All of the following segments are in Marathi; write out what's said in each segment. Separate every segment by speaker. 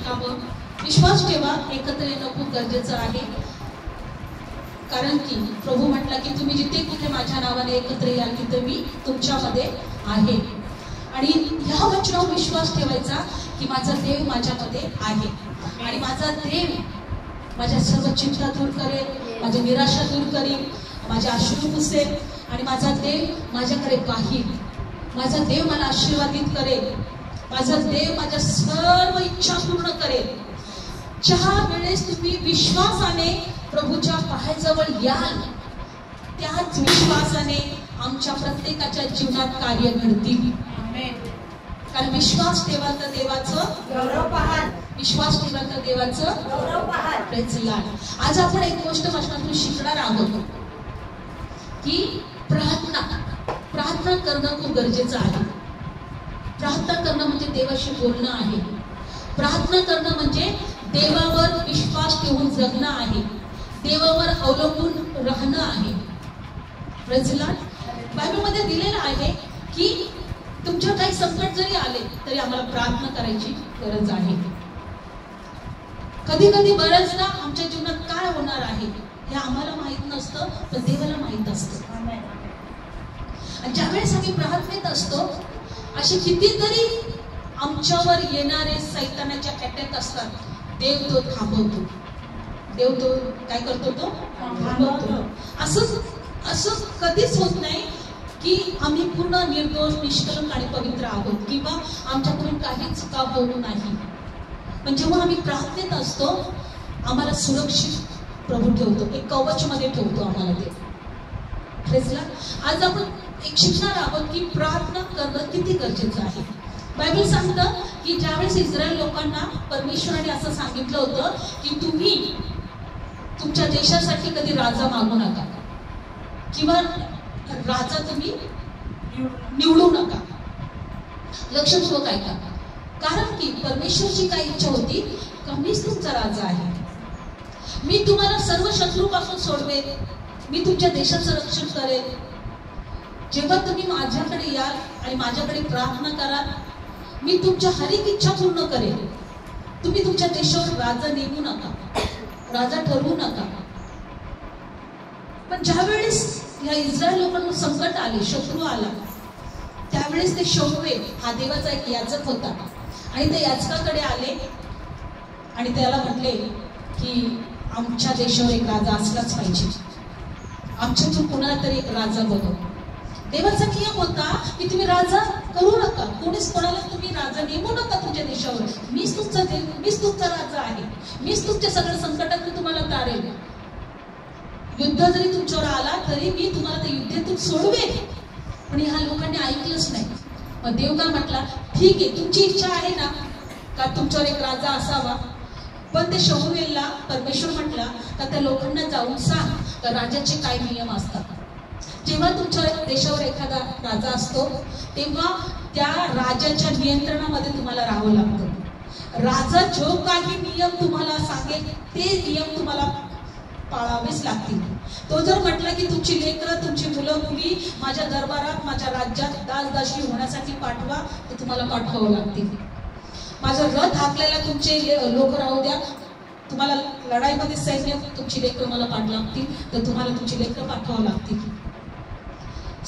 Speaker 1: थांबून विश्वास ठेवा, एकत्र येणं खूप गरजेचं आहे. कारण की प्रभू म्हटला की तुम्ही जिथे कुठे माझ्या नावाने एकत्र याल तिथे मी तुमच्यामध्ये आहे. आणि ह्या वचनावर विश्वास ठेवायचा की माझा देव माझ्यामध्ये आहे आणि माझा देव माझ्या सर्व चिंता दूर करेल, माझी निराशा दूर करेल, माझे अश्रू पुसेल आणि माझा देव माझ्याकडे पाहील. माझा देव मला आशीर्वादित करेल, माझा देव माझ्या सर्व इच्छा पूर्ण करेल. ज्या वेळेस तुम्ही विश्वासाने प्रभूच्या पायाजवळ याल त्याच विश्वासाने आमच्या प्रत्येकाच्या जीवनात कार्य घडतील. कारण विश्वास ठेवा तर देवाचं गौरव पाहाल, विश्वास ठेवा तर देवाचं गौरव पाहाल. Praise Lord. आज आपण एक गोष्ट वचनातून शिकणार आहोत की प्रार्थना करणं खूप गरजेचं आहे. प्रार्थना करणं म्हणजे देवाशी बोलणं आहे. प्रार्थना करणं म्हणजे देवावर विश्वास ठेवून जगणं आहे, देवावर अवलंबून राहणं आहे. Praise Lord. बायबलमध्ये दिलेलं आहे की तुमच्या काही संकट जरी आले तरी आम्हाला प्रार्थना करायची गरज आहे. कधी कधी बऱ्याचदा आमच्या जीवनात काय होणार आहे हे आम्हाला माहित नसतं, पण देवाला माहित असतं. आणि ज्यावेळेस आम्ही प्रार्थनेत असतो असे कितीतरी आमच्यावर येणारे सैतानाचे अटॅक असतात, देव तो थांबवतो. देव तो काय करतो, तो थांबवतो. असं कधीच होत नाही की आम्ही पूर्ण निर्दोष, निष्कलंक आणि पवित्र आहोत किंवा आमच्याकडून काहीच चुका होऊ नाही. पण जेव्हा आम्ही प्रार्थनेत असतो आम्हाला सुरक्षित प्रभू ठेवतो, एक कवच मध्ये ठेवतो आम्हाला ते. Praise Lord. आज आपण एक शिकणार आहोत की प्रार्थना करणं किती गरजेचं आहे. बायबल सांगतं की ज्यावेळेस इस्रायल लोकांना परमेश्वराने असं सांगितलं होतं की तुम्ही तुमच्या देशासाठी कधी राजा मागू नका किंवा राजा तुम्ही निवडू नका. लक्षपूर्वक ऐका. कारण की परमेश्वरची काय इच्छा होती, मीच तुमचा राजा आहे, मी तुम्हाला सर्व शत्रूपासून सोडवेल, मी तुमच्या देशाचं रक्षण करेल. जेव्हा तुम्ही माझ्याकडे याल आणि माझ्याकडे प्रार्थना कराल मी तुमच्या हर एक इच्छा पूर्ण करेल. तुम्ही तुमच्या देशावर राजा नेमू नका, राजा ठरवू नका. पण ज्यावेळेस या इस्रायल लोकांवर संकट आले, शत्रू आला, त्यावेळेस ते शौवेल हा देवाचा एक याचक होता आणि ते याचकाकडे आले आणि त्याला म्हटले की आमच्या देशावर एक राजा असलाच पाहिजे, आमच्यातून कोणाला तरी एक राजा बनव. देवाचा नियम होता की तुम्ही राजा करू नका, कोणीच कोणाला तुम्ही राजा नेमू नका तुमच्या देशावर. मीच तुमचा देव, मीच तुमचा राजा आहे, मीच तुमच्या सगळ्या संकटातून तुम्हाला तारेल. युद्ध जरी तुमच्यावर आला तरी मी तुम्हाला त्या युद्धातून सोडवेन. पण ह्या लोकांनी ऐकलंच नाही. मग देव काय म्हटला, ठीक आहे तुमची इच्छा आहे ना का तुमच्यावर एक राजा असावा, पण ते शमूएलला परमेश्वर म्हटला का त्या लोकांना जाऊन सांग का राजाचे काय नियम असतात. जेव्हा तुमच्या देशावर एखादा राजा असतो तेव्हा त्या राजाच्या नियंत्रणामध्ये तुम्हाला राहावं लागतं. राजा जो काही नियम तुम्हाला सांगेल ते नियम तुम्हाला पाळावेच लागतील. तो जर म्हटला की तुमची लेकरं, तुमची मुलं मुली माझ्या दरबारात, माझ्या राज्यात दासदासी होण्यासाठी पाठवा, तर तुम्हाला पाठवावं लागतील. माझा रथ हाकलेला तुमचे लोक राहू द्या, तुम्हाला लढाईमध्ये सैन्य तुमची लेकरं मला पाठ लागतील, तर तुम्हाला तुमची लेकरं पाठवावं लागतील.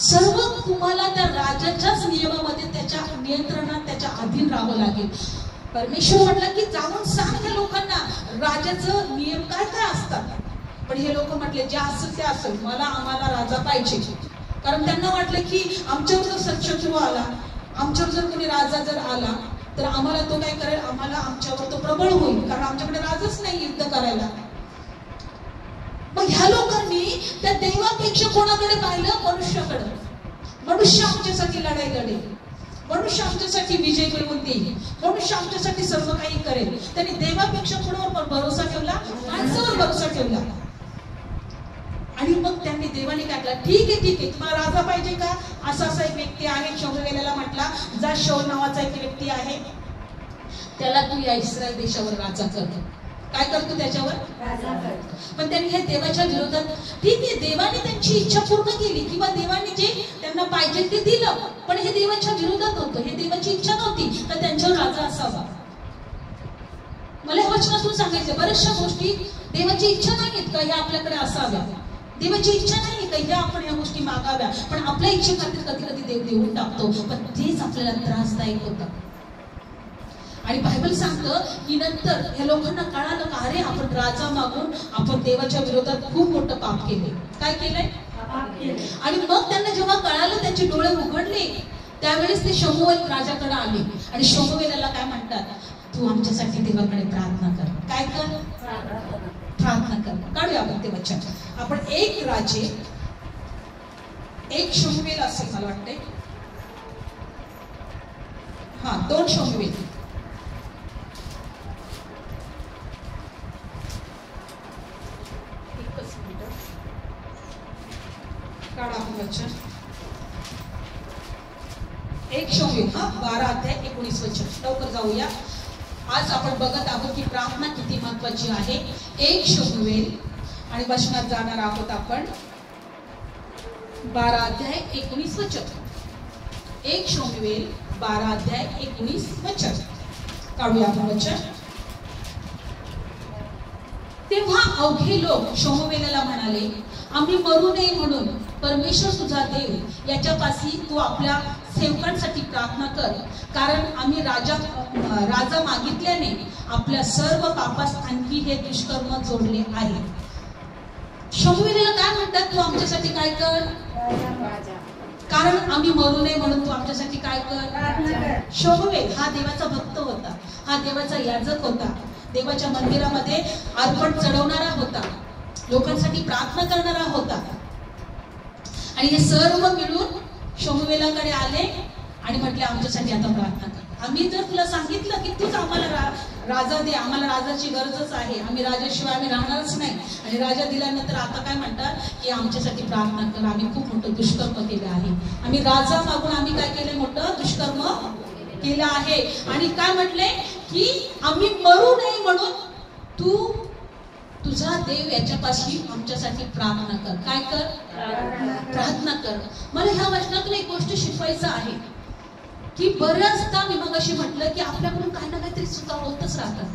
Speaker 1: सर्व तुम्हाला त्या राजाच्याच नियमामध्ये, त्याच्या नियंत्रणात, त्याच्या अधीन राहावं लागेल. परमेश्वर म्हटलं की जाऊन सांग त्या लोकांना राजाचं नियम काय काय असतात. पण हे लोक म्हटले जे असेल ते असेल, आम्हाला राजा पाहिजे. कारण त्यांना वाटलं की आमच्यावर जर शत्रू आला, आमच्यावर जर कोणी राजा जर आला तर आम्हाला तो काय करेल, आमच्यावर तो प्रबळ होईल, कारण आमच्याकडे राजाच नाही युद्ध करायला. मग ह्या लोकांनी त्या देवापेक्षा कोणाकडे पाहिलं, मनुष्याकडे. मनुष्य आमच्यासाठी लढाई लढेल, मनुष्य आमच्यासाठी विजय मिळवून देईल, मनुष्य आमच्यासाठी सर्व काही करेल. त्यांनी देवापेक्षा कोणावर भरोसा ठेवला, माणसावर भरोसा ठेवला. आणि मग त्यांनी देवाने काय केलं, ठीक आहे तुम्हाला राजा पाहिजे का, असा एक व्यक्ती आहे. शमूएलला म्हटला जा शाऊल नावाचा एक व्यक्ती आहे त्याला तू या इस्रायल देशावर राजा कर. काय करतो, त्याच्यावर राजा कर. पण त्यांनी हे देवाच्या विरोधात, ठीक आहे देवाने त्यांची इच्छा पूर्ण केली किंवा देवाने जे त्यांना पाहिजे ते दिलं, पण हे देवाच्या विरोधात होतं, हे देवाची इच्छा नव्हती तर त्यांच्यावर राजा असावा. वचनातून सांगायचे बऱ्याचशा गोष्टी देवाची इच्छा नाहीत का ह्या आपल्याकडे असाव्या, देवाची इच्छा नाही का ह्या आपण ह्या गोष्टी मागाव्या, पण आपल्या इच्छेखातीर कधी कधी देव देऊन टाकतो, पण तेच आपल्याला त्रासदायक होतं. आणि बायबल सांगतं की नंतर या लोकांना कळालं का अरे आपण राजा मागून आपण देवाच्या विरोधात खूप मोठं पाप केले. काय केलंय? आणि मग त्यांना जेव्हा कळालं, त्यांचे डोळे उघडले, त्यावेळेस ते शमूएल राजाकडे आले आणि शमूएलाला काय म्हणतात, तू आमच्यासाठी देवाकडे प्रार्थना कर. काय कर? प्रार्थना कर. काढूया आपण ते वचन. आपण 1 राजे 1 शमूएल असेल मला वाटते, 2 शमूएल. काढा आपण वचन 1 शमूएल 12 अध्याय 19 वचन. लवकर जाऊया. आज आपण बघत आहोत की प्रार्थना किती महत्वाची आहे. 1 शमूएल आणि वचनात जाणार आहोत आपण 12 अध्याय 19 वचन. 1 शमूएल 12 अध्याय 19 वचन. काढूया आपण वचन. तेव्हा अवघे लोक शमूएलाला म्हणाले, आम्ही मरू नये म्हणून परमेश्वर तुझा देव याच्यापाशी तू आपल्या सेवकांसाठी प्रार्थना कर, कारण आम्ही राजा मागितल्याने आपल्या सर्व पापास आणखी हे दुष्कर्म जोडले आहे. शमूएलाला काय म्हणतात, तू आमच्यासाठी काय कर, कारण आम्ही मरू नये म्हणून तू आमच्यासाठी काय कर. शमूएल हा देवाचा भक्त होता, हा देवाचा याजक होता, देवाच्या मंदिरामध्ये अर्पण चढवणारा होता, लोकांसाठी प्रार्थना करणारा होता. आणि हे सर्व मिळून शमूएलाकडे आले आणि म्हटले आमच्यासाठी आता प्रार्थना कर. आम्ही जर तुला सांगितलं की तूच आम्हाला राजा दे, आम्हाला राजाची गरजच आहे, आम्ही राजाशिवाय आम्ही राहणारच नाही, आणि राजा दिल्यानंतर आता काय म्हणतात की आमच्यासाठी प्रार्थना कर, आम्ही खूप मोठं दुष्कर्म केलं आहे, आम्ही राजा मागून आम्ही काय केलं, मोठं दुष्कर्म केलं आहे. आणि काय म्हटले की आम्ही मरू नये म्हणून तू तुझा देव याच्यापाशी आमच्यासाठी प्रार्थना कर. काय कर? प्रार्थना कर. मला ह्या वचनातून एक गोष्ट शिकवायचं आहे की बऱ्याचदा मी मगाशी म्हटलं की आपल्याकडून काही ना काहीतरी चुका होतच राहतात,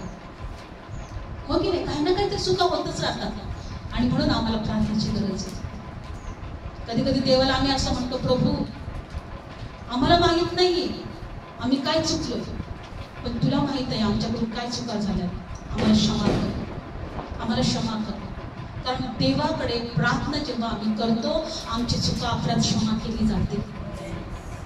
Speaker 1: हो की नाही? काही ना काहीतरी चुका होतच राहतात आणि म्हणून आम्हाला प्रार्थनेची गरज आहे. कधी कधी देवाला आम्ही असं म्हणतो, प्रभू आम्हाला माहित नाहीये आम्ही काय चुकलो, पण तुला माहित आहे आमच्याकडून काय चुका झाल्या, आम्हाला क्षमा कर, आम्हाला क्षमा कर. कारण देवाकडे प्रार्थना जेव्हा आम्ही करतो आमची चुका आपल्यात क्षमा केली जाते.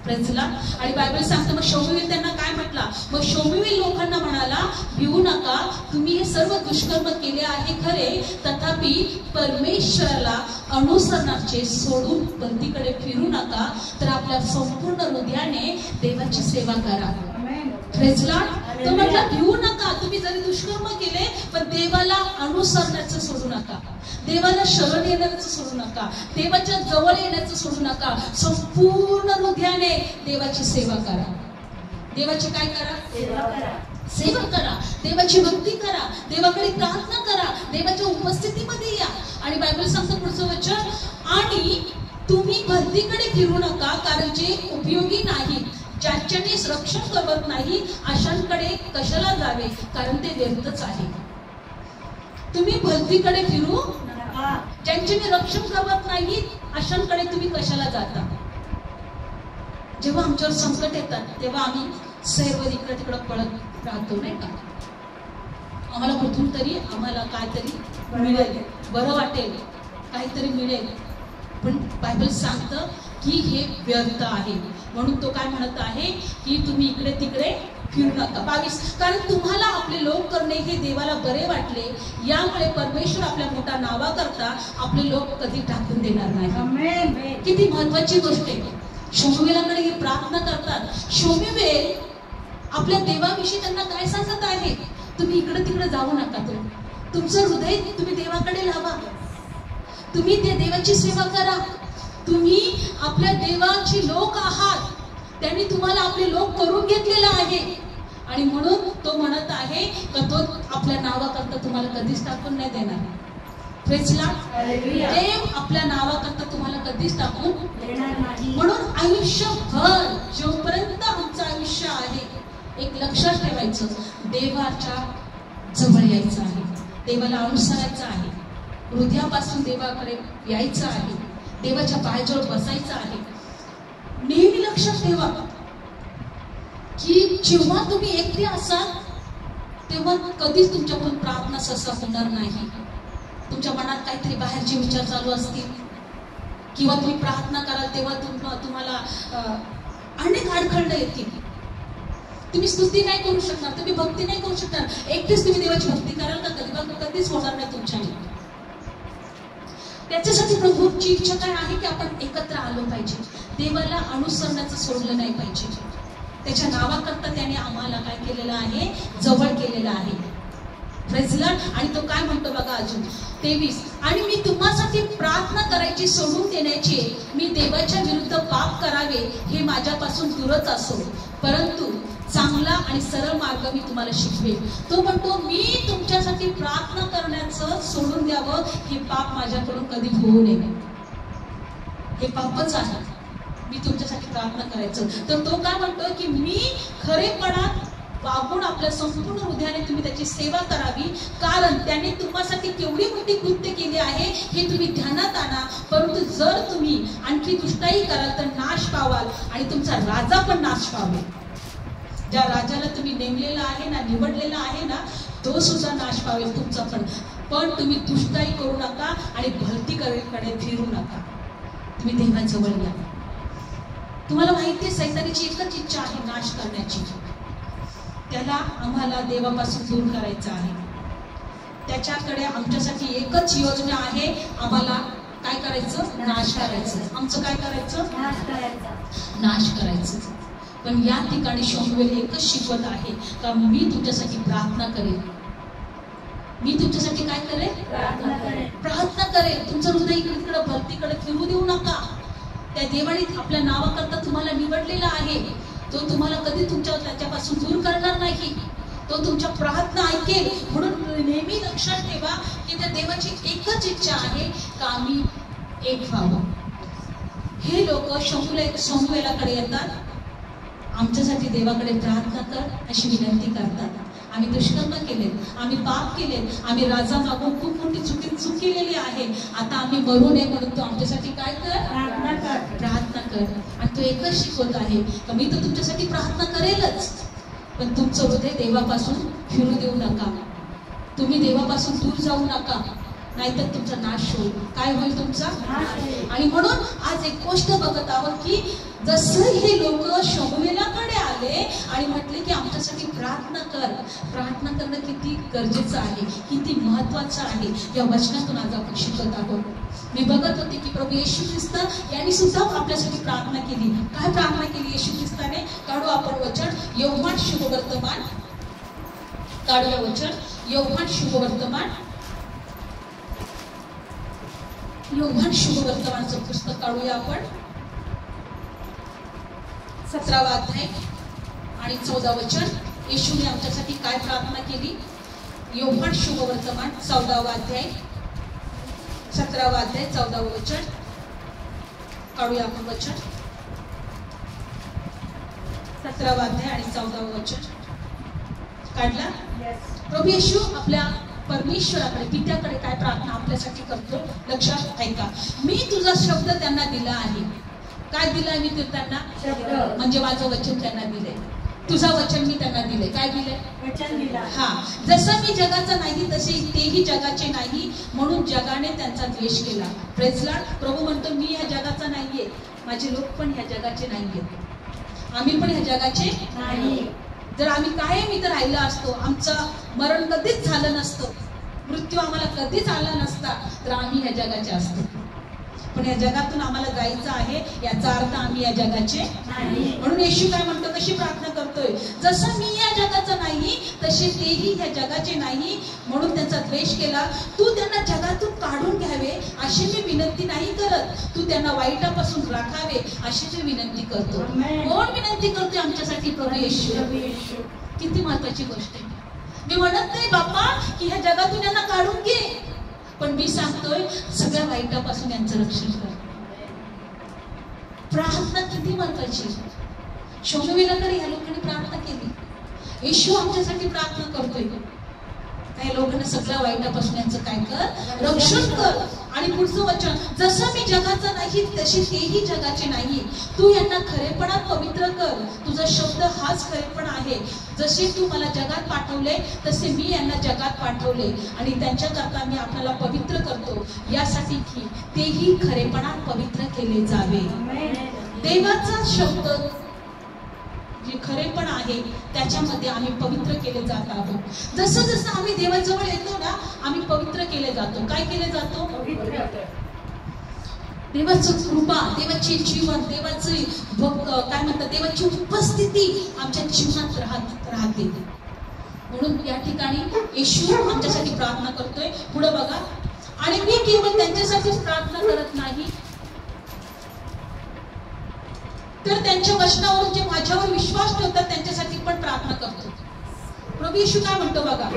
Speaker 1: प्रेझला. आणि बायबल सांगतं मग शमूएल त्यांना काय म्हटला, मग शमूएल लोकांना म्हणाला, भिवू नका, तुम्ही हे सर्व दुष्कर्म केले आहे खरे, तथापि परमेश्वराला अनुसरणाचे सोडून बंदीकडे फिरू नका, तर आपल्या संपूर्ण हृदयाने देवाची सेवा करा. प्रेझला. तो म्हटला भिवू नका, तुम्ही जरी दुष्कर्म केले पण देवाला अनुसरण्याचं सोडू नका, देवाला शरण येण्याचं सोडू नका, देवाच्या जवळ येण्याचं सोडू नका, संपूर्ण हृदयाने देवाची सेवा करा. देवाची काय करा? सेवा करा, देवाची भक्ती करा, देवाकडे प्रार्थना करा, देवाच्या उपस्थितीमध्ये या. आणि बायबल सांगतं पुढचं वचन, आणि तुम्ही भलतीकडे फिरू नका, कारण जे उपयोगी नाही, ज्याच्याने रक्षण करत नाही, अशांकडे कशाला जावे, कारण ते व्यर्थच आहे. तुम्ही भलतीकडे फिरू नका, ज्यांच्याने रक्षण करत नाही, अशांकडे तुम्ही कशाला जाता. जेव्हा आमच्यावर संकट येतात तेव्हा आम्ही सर्व इकडे तिकडे पळत राहतो, नाही का? आम्हाला कुठून तरी आम्हाला काहीतरी मिळेल, बरं वाटेल, काहीतरी मिळेल, पण बायबल सांगतं की हे व्यर्थ आहे. म्हणून तो काय म्हणत आहे की तुम्ही इकडे तिकडे फिरू नका. 22, कारण तुम्हाला आपले लोक करणे हे देवाला बरे वाटले, यामुळे परमेश्वर आपल्या मोठ्या नावाकरता आपले लोक कधी टाकून देणार नाही. किती महत्वाची गोष्ट आहे. शमूएलाकडे हे प्रार्थना करतात. शमूएल आपल्या देवाविषयी त्यांना काय सांगत आहे, तुम्ही इकडे तिकडे जाऊ नका, तुमचं हृदय तुम्ही देवाकडे लावा, तुम्ही त्या देवाची सेवा करा, तुम्ही आपल्या देवाची लोक आहात, त्यांनी तुम्हाला आपले लोक करून घेतलेलं आहे. आणि म्हणून तो म्हणत आहे की तो आपल्या नावाकरता तुम्हाला कधीच टाकून नाही देणार. प्रेझला. देव आपल्या नावाकरता तुम्हाला कधीच टाकून देणार नाही. म्हणून आयुष्यभर जोपर्यंत आमचं आयुष्य आहे, एक लक्षात ठेवायचं, देवाच्या जवळ यायचं आहे, देवाला अनुसरायचं आहे, हृदयापासून देवाकडे यायचं आहे, देवाच्या पायाजवळ बसायचं आहे. नेहमी लक्षात ठेवा की जेव्हा तुम्ही एकटे असाल तेव्हा कधीच तुमच्याकडून प्रार्थना सहसा होणार नाही. तुमच्या मनात काहीतरी बाहेरचे विचार चालू असतील किंवा तुम्ही प्रार्थना कराल तेव्हा तुम्हाला अनेक अडखळणं येतील. तुम्ही स्तुती नाही करू शकणार, तुम्ही भक्ती नाही करू शकणार. एकटेच तुम्ही देवाची भक्ती कराल का? कधीच होणार नाही तुमच्याने. त्याच्यासाठी प्रभूची इच्छा काय आहे की आपण एकत्र आलो पाहिजे, देवाला अनुसरण्याचं सोडलं नाही पाहिजे. त्याच्या नावाकरता त्याने आम्हाला काय केलेलं आहे? जवळ केलेलं आहे. Praise Lord. आणि तो काय म्हणतो बघा अजून 23, आणि मी तुम्हासाठी प्रार्थना करायची सोडून देण्याची, मी देवाच्या विरुद्ध पाप करावे हे माझ्यापासून दूरच असो, परंतु चांगला आणि सरळ मार्ग मी तुम्हाला शिकवेन. तो म्हणतो मी तुमच्यासाठी प्रार्थना करण्याचं सोडून द्यावं हे पाप माझ्याकडून कधी होऊ नये. हे पापच आहे मी तुमच्यासाठी प्रार्थना करायचं. तर तो काय म्हणतो की मी खरेपणात वागून आपल्या संपूर्ण हृदयाने तुम्ही त्याची सेवा करावी, कारण त्याने तुम्हासाठी केवढी मोठी कृत्य केली आहे हे तुम्ही ध्यानात आणा. परंतु जर तुम्ही आणखी दुष्टाई कराल तर नाश पावाल आणि तुमचा राजा पण नाश पावेल. ज्या राजाला तुम्ही नेमलेला आहे ना, निवडलेला आहे ना, तो सुद्धा नाश पावेल तुमचा पण तुम्ही दुष्टाई करू नका आणि भलतीकडे फिरू नका. तुम्ही देवाजवळ या. तुम्हाला माहिती आहे सैतानाची एकच इच्छा आहे, नाश करण्याची. त्याला आम्हाला देवापासून दूर करायचं आहे. त्याच्याकडे आमच्यासाठी एकच योजना आहे, आम्हाला काय करायचं? नाश करायचं. आमचं काय करायचं? नाश करायचं. पण या ठिकाणी शमूएल एकच शिकवत आहे का मी तुमच्यासाठी प्रार्थना करेन. मी तुमच्यासाठी काय करेन? प्रार्थना करेन. तुमचं हृदय इकडे तिकडे भलतीकडे फिरू देऊ नका. त्या देवाने आपल्या नावाकरता तुम्हाला निवडलेला आहे. तो तुम्हाला कधी त्याच्यापासून दूर करणार नाही. तो तुमच्या प्रार्थना ऐकेल. म्हणून नेहमी लक्षात ठेवा की त्या देवाची एकच इच्छा आहे का आम्ही एक व्हावं. हे लोक शमूएलाकडे येतात, आमच्यासाठी देवाकडे प्रार्थना कर अशी विनंती करतात. आम्ही दुष्कर्म केलेत, आम्ही पाप केलेत, आम्ही राजा मागून खूप मोठी चूक केलेली आहे. आता आम्ही मरू नये म्हणून तो आमच्यासाठी काय कर? प्रार्थना कर. आणि तो एकच शिकवत आहे का मी तर तुमच्यासाठी प्रार्थना करेलच, पण तुमचं हृदय देवापासून फिरू देऊ नका. तुम्ही देवापासून दूर जाऊ नका, नाहीतर तुमचा नाश होईल. काय होईल? तुमचा. आणि म्हणून आज एक गोष्ट बघत आहोत की जसं हे लोक शमूएलाकडे आले आणि म्हटले की आमच्यासाठी प्रार्थना कर. प्रार्थना करणं किती गरजेचं आहे, किती महत्वाचं आहे, या वचनातून आज आपण शिकत आहोत. मी बघत होते की प्रभू येशू ख्रिस्त यांनी सुद्धा आपल्यासाठी प्रार्थना केली. काय प्रार्थना केली येशू ख्रिस्ताने? काढू आपण वचन योहान शुभवर्तमान. काढूया वचन योहान शुभवर्तमान. योहान शुभवर्तमानचं पुस्तक काढूया आपण. 17वा अध्याय आणि 14 वचन. येशूने आमच्यासाठी काय प्रार्थना केली? योहान शुभवर्तमान 14वा अध्याय 17वा अध्याय 14व वचन. काढूया आपण वचन. 17वा अध्याय आणि 14व वचन काढला. प्रभू येशू आपल्या परमेश्वराकडे, पित्याकडे काय प्रार्थना आपल्यासाठी करतो? लक्षात ऐका. मी तुझा शब्द त्यांना दिला आहे. काय दिलाय मी त्यांना? शब्द. म्हणजे माझं वचन त्यांना दिलंय. तुझं वचन मी त्यांना दिलंय. काय दिलंय? वचन दिलं. हा. जसं मी जगाचा नाही तसे तेही जगाचे नाही, म्हणून जगाने त्यांचा द्वेष केला. Praise Lord. प्रभू म्हणतो मी ह्या जगाचा नाहीये, माझे लोक पण ह्या जगाचे नाहीये, आम्ही पण ह्या जगाचे नाही. जर आम्ही कायम इथं राहिलो असतो, आमचं मरण कधीच झालं नसतं, मृत्यू आम्हाला कधीच आला नसता, तर आम्ही ह्या जगाचे असतो. पण या जगातून आम्हाला जायचं आहे, याचा अर्थ आम्ही या जगाचे नाही. म्हणून येशू काय म्हणतो? कशी प्रार्थना करतोय? जसं मी या जगाचा नाही तसे तेही ह्या जगाचे नाही, म्हणून त्यांचा द्वेष केला. तू त्यांना जगातून काढून घ्यावे अशी मी विनंती नाही करत, तू त्यांना वाईटापासून राखावे अशी मी विनंती करतो. कोण विनंती करतोय आमच्यासाठी? प्रभू येशू. किती महत्वाची गोष्ट आहे. मी म्हणत नाही बाप्पा की ह्या जगातून यांना काढून घे, पण मी सांगतोय सगळ्या वाईटापासून यांचं रक्षण कर. प्रार्थना किती महत्वाची. शमूएलाकडे ह्या लोकांनी प्रार्थना केली, येशू आमच्यासाठी प्रार्थना करतोय. लोकांना सगळ्या वाईटापासून यांचं काय कर, रक्षण कर. आणि पुढचं वचन, जसं मी जगाचा नाही तशी तेही जगाचे नाही. तू यांना खरेपणात पवित्र कर. तुझा शब्द हाच खरेपणा आहे. जसे तू मला जगात पाठवले तसे मी यांना जगात पाठवले आणि त्यांच्याकरता मी आपल्याला पवित्र करतो, यासाठी की तेही खरेपणात पवित्र केले जावे. देवाचा शब्द जे खरेपण आहे त्याच्यामध्ये आम्ही पवित्र केले जात आहोत. जसं जसं आम्ही देवाजवळ येतो ना, आम्ही पवित्र केले जातो. काय केले जातो? देवाची कृपा, देवाची जीवन, देवाची काय म्हणतात, देवाची उपस्थिती आमच्या जीवनात राहते. म्हणून या ठिकाणी येशू आमच्यासाठी प्रार्थना करतोय. पुढे बघा, आणि मी केवळ त्यांच्यासाठीच प्रार्थना करत नाही, तर त्यांच्या वचनावरून जे माझ्यावर विश्वास ठेवतात त्यांच्यासाठी पण प्रार्थना करतो. प्रभू येशू काय म्हणतो बघा,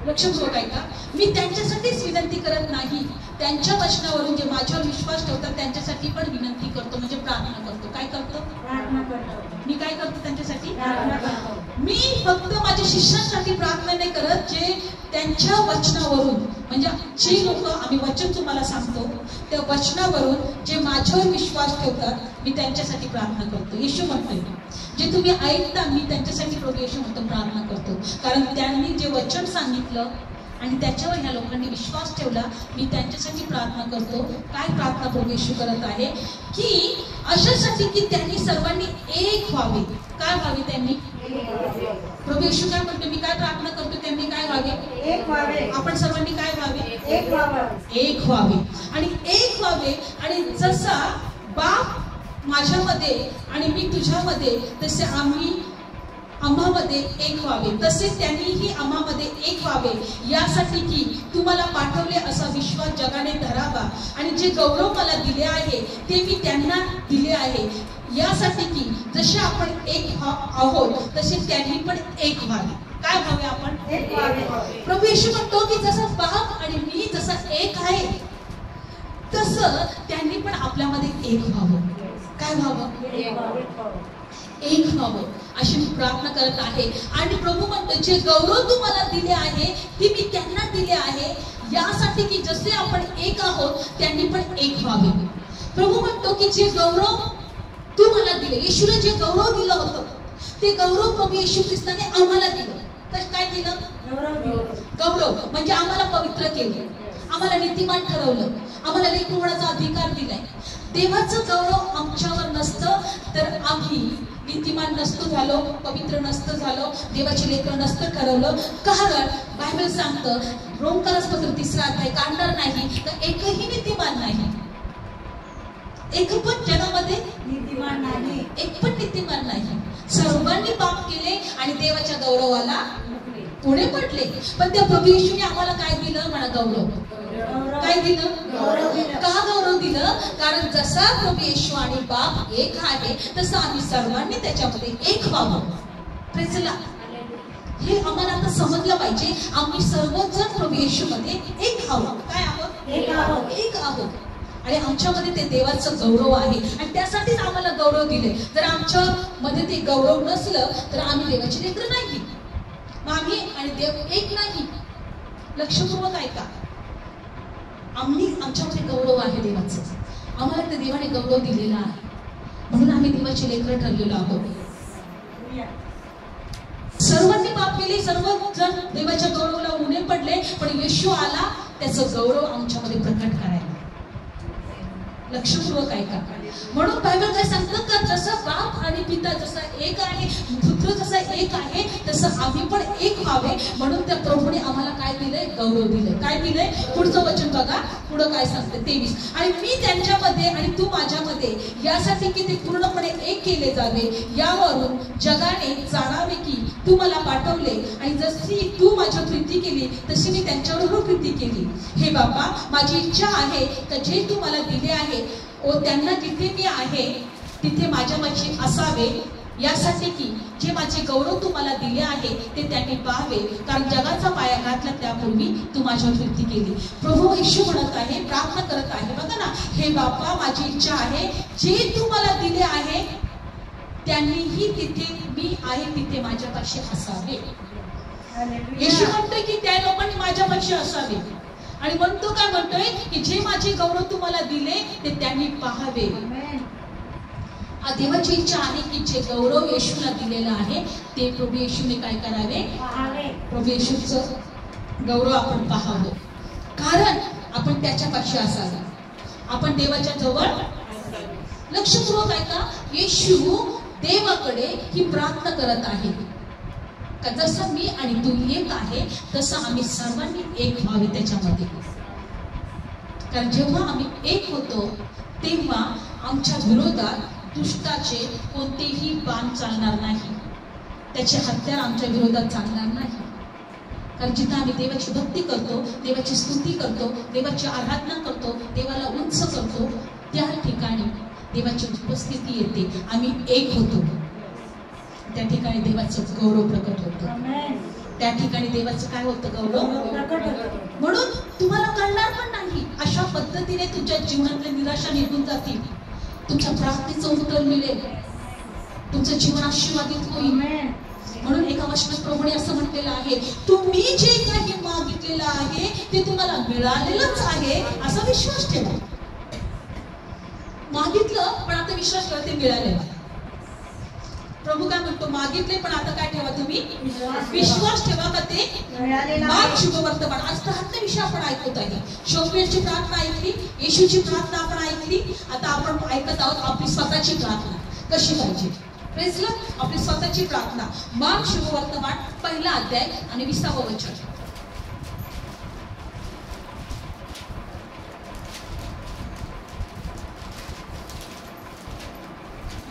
Speaker 1: लक्षपूर्वक ऐका. मी त्यांच्यासाठीच विनंती करत नाही, त्यांच्या वचनावरून जे माझ्यावर विश्वास ठेवतात त्यांच्यासाठी पण विनंती करतो, म्हणजे प्रार्थना करतो. काय करतो? प्रार्थना करतो. मी काय करतो? त्यांच्यासाठी प्रार्थना करतो. मी फक्त माझ्या शिष्यांसाठी प्रार्थना नाही करत, जे त्यांच्या वचनावरून, म्हणजे जे लोक आम्ही वचन तुम्हाला सांगतो त्या वचनावरून जे माझ्यावर विश्वास ठेवतात मी त्यांच्यासाठी प्रार्थना करतो. येशू म्हणतोय, जे तुम्ही ऐकता मी त्यांच्यासाठी प्रभू येशू म्हणतो प्रार्थना करतो, कारण त्यांनी जे वचन सांगितलं आणि त्याच्यावर ह्या लोकांनी विश्वास ठेवला, मी त्यांच्यासाठी प्रार्थना करतो. काय प्रार्थना प्रभू येशू करत आहे? की अशासाठी की त्यांनी सर्वांनी एक व्हावे. काय व्हावे? त्यांनी प्रभू येशू काय म्हणतो? मी काय प्रार्थना करतो? त्यांनी काय व्हावे? एक व्हावे. आपण सर्वांनी काय व्हावे? एक व्हावे. एक व्हावे. आणि एक व्हावे, आणि जसा बाप माझ्यामध्ये आणि मी तुझ्यामध्ये तसे आम्हामध्ये एक व्हावे, तसे त्यांनीही आम्हामध्ये एक व्हावे, यासाठी की तुम्हाला पाठवले असा विश्वास जगाने धरावा. आणि जे गौरव मला दिले आहे ते मी त्यांना दिले आहे, यासाठी की जसे आपण एक आहोत तसे त्यांनी पण एक व्हावे. काय व्हावे? आपण एक व्हावे. प्रभू येशू म्हणतो की जसं बाप आणि मी जसं एक आहे तसं त्यांनी पण आपल्यामध्ये एक व्हावं. काय व्हावं? एक व्हावं, अशी मी प्रार्थना करत आहे. आणि प्रभू म्हणतो, जे गौरव तू मला दिले आहे ते मी त्यांना दिले आहे, यासाठी की जसे आपण एक आहोत त्यांनी पण एक व्हावे. प्रभू म्हणतो की जे गौरव तू मला दिले, येशूने जे गौरव दिलं होतं ते गौरव प्रभू येशू ख्रिस्ताने आम्हाला दिलं. तर काय दिलं? गौरव. म्हणजे आम्हाला पवित्र केले, आम्हाला नीतिमान ठरवलं, आम्हाला लेकरू होण्याचा अधिकार दिलाय. देवाचं गौरव आमच्यावर नसतं तर आम्ही नीतिमान नसतो झालो, पवित्र नसतो झालो, देवाची लेकरं नसतं ठरवलं. कारण बायबल सांगतं, रोमकरासपत्र 3 अध्याय, काढणार नाही तर एकही नीतिमान नाही, एक पण जनामध्ये नीतिमान नाही, एक पण नीतिमान नाही. सर्वांनी पाप केले आणि देवाच्या गौरवाला पुढे पडले. पण त्या प्रभू येशूने आम्हाला काय दिलं? म्हणा, गौरव. काय दिलं? का गौरव दिलं? कारण जसा प्रभू येशू आणि बाप एक आहे तसं आम्ही सर्वांनी त्याच्यामध्ये एक व्हावं. Praise the Lord. हे आम्हाला आता समजलं पाहिजे, आम्ही सर्वजण प्रभू येशू मध्ये एक आहोत. काय आहोत? एक आहोत. एक आहोत. आणि आमच्यामध्ये ते देवाचं गौरव आहे आणि त्यासाठीच आम्हाला गौरव दिले. जर आमच्या मध्ये ते गौरव नसलं तर आम्ही देवाची लेकरं नाही, आम्ही आणि देव एक नाही. लक्षपूर्वक ऐका, आमच्यामध्ये गौरव आहे देवाचं, आम्हाला ते देवाने गौरव दिलेला आहे, म्हणून आम्ही देवाची लेकरं ठरलेलो आहोत. सर्वांनी पाप केले, सर्व जण देवाच्या गौरवाला उणे पडले, पण येशू आला त्याचं गौरव आमच्यामध्ये प्रकट करायला. लक्षपूर्वक ऐका. म्हणून बायबल काय सांगतं का, जसं बाप आणि पिता जसा एक आहे, पुत्र जसा एक आहे, तसं आम्ही पण एक व्हावे. म्हणून त्या प्रभूने आम्हाला काय दिलंय? गौरव दिलंय. काय दिलंय? पुढचं वचन बघा, पुढं काय सांगते 23. आणि मी त्यांच्यामध्ये आणि तू माझ्यामध्ये, यासाठी की ते पूर्णपणे एक केले जावे, यावरून जगाने जाणावे की तू मला पाठवले आणि जशी तू माझ्यावर प्रीती केली तशी मी त्यांच्यावर प्रीती केली. हे बाबा, माझी इच्छा आहे की जे तू मला दिले आहे त्यांना जिथे मी आहे तिथे माझ्यापाशी असावे, यासाठी की जे माझे गौरव तू मला दिले आहे ते त्यांनी पाहावे, कारण जगाचा पाया घातला त्यापूर्वी तू माझ्यावर प्रीती केली. प्रभू येशू म्हणत आहे, प्रार्थना करत आहे. बघा ना, हे बाबा, माझी इच्छा आहे जे तू मला दिले आहे त्यांनीही तिथे मी आहे तिथे माझ्यापाशी असावे. येशू म्हणतोय की त्या लोकांनी माझ्यापाशी असावे. आणि म्हणतो काय म्हणतोय की जे माझे गौरव तुम्हाला दिले ते त्यांनी पाहावे. देवाची इच्छा आहे की जे गौरव येशूला दिलेलं आहे ते प्रभू येशूने काय करावे, प्रभू येशूचं गौरव आपण पाहावं. कारण आपण त्याच्यापाशी असावे, आपण देवाच्या जवळ. लक्षपूर्वक ऐका, येशू देवाकडे ही प्रार्थना करत आहे का जसं मी आणि तू एक आहे तसं आम्ही सर्वांनी एक व्हावे त्याच्यामध्ये. कारण जेव्हा आम्ही एक होतो तेव्हा आमच्या विरोधात दुष्टाचे कोणतेही बाण चालणार नाही, त्याचे हत्यार आमच्या विरोधात चालणार नाही. कारण जिथं आम्ही देवाची भक्ती करतो, देवाची स्तुती करतो, देवाची आराधना करतो, देवाला उंच करतो, त्या ठिकाणी देवाची उपस्थिती येते, आम्ही एक होतो. त्या ठिकाणी देवाचं गौरव प्रकट होतं, त्या ठिकाणी देवाचं काय होतं, गौरव प्रकट होतं. म्हणून तुम्हाला कळणार पण नाही, अशा पद्धतीने तुमच्या जीवनातली निराशा निघून जातील, तुमच्या प्रार्थनेचं उत्तर मिळेल, तुमचं जीवन आशीर्वादित होईल. म्हणून एका वचनात प्रभूने असं म्हटलेलं आहे, तुम्ही जे काही मागितलेलं आहे ते तुम्हाला मिळालेलंच आहे असा विश्वास ठेवा. मागितलं पण आता विश्वास ठेवा ते मिळालेलं. प्रभू काय म्हणतो, मागितले पण आता काय ठेवा, तुम्ही विश्वास ठेवा का ते मिळालेलं आहे. शुभवर्तमान आज प्रार्थना विषय आपण ऐकत आहे. शोभेची प्रार्थना ऐकली, येशूची प्रार्थना आपण ऐकली. आता आपण ऐकत आहोत आपली स्वतःची प्रार्थना कशी पाहिजे. Praise Lord. आपली स्वतःची प्रार्थना. मार्क शुभवर्तमान 1 अध्याय आणि 20 वचन.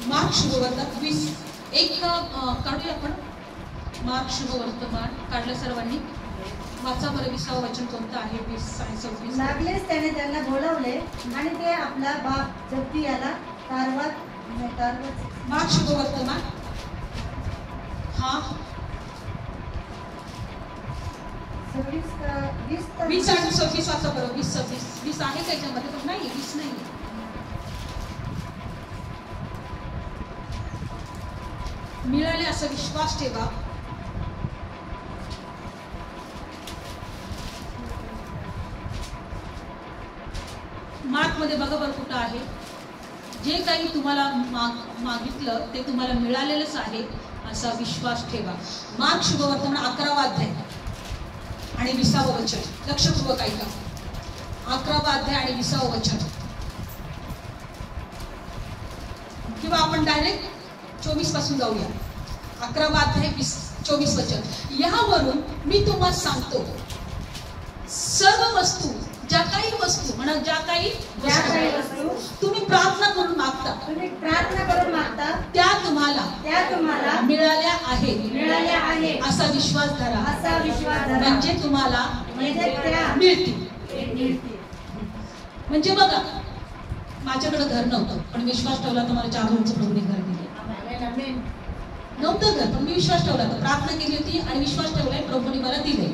Speaker 1: मार्क शुभवर्तमान 20 एक काढूया आपण. मार्क शुभवर्तमान काढलं सर्वांनी. वाचा बरं 20 वचन कोणतं आहे. 20 आणि 26.
Speaker 2: लागलेच त्याने त्यांना बोलावले आणि ते आपला बाप जब्दी याला तारवत.
Speaker 1: मार्क शुभवर्तमान 20 आणि 26 वाचा बरं. 20 आहे का याच्यामध्ये, पण नाही 20 नाही. मिळाले असा विश्वास ठेवा. मार्क मध्ये बघा बरं कुठं आहे. जे काही तुम्हाला मागितलं ते तुम्हाला मिळालेलंच आहे असा विश्वास ठेवा. मार्क शुभवर्तमान 11 अध्याय आणि 20 वचन. लक्षपूर्वक ऐका. 11 अध्याय आणि 20 वचन. किंवा आपण डायरेक्ट 24 पासून जाऊया. 11 अध्याय 24 वचन. यावरून मी तुम्हाला सांगतो, सर्व वस्तू, ज्या काही वस्तू म्हणा, ज्या काही वस्तू तुम्ही प्रार्थना करून मागता त्या तुम्हाला मिळाल्या आहे असा विश्वास धरा. म्हणजे तुम्हाला मिळतील. म्हणजे बघा, माझ्याकडे घर नव्हतं पण विश्वास ठेवला तर मला 4 रूमचं प्रभूने घर दिले. नव्हतं घर पण मी विश्वास ठेवला, तर प्रार्थना केली होती आणि विश्वास ठेवलाय, प्रभूने मला दिले.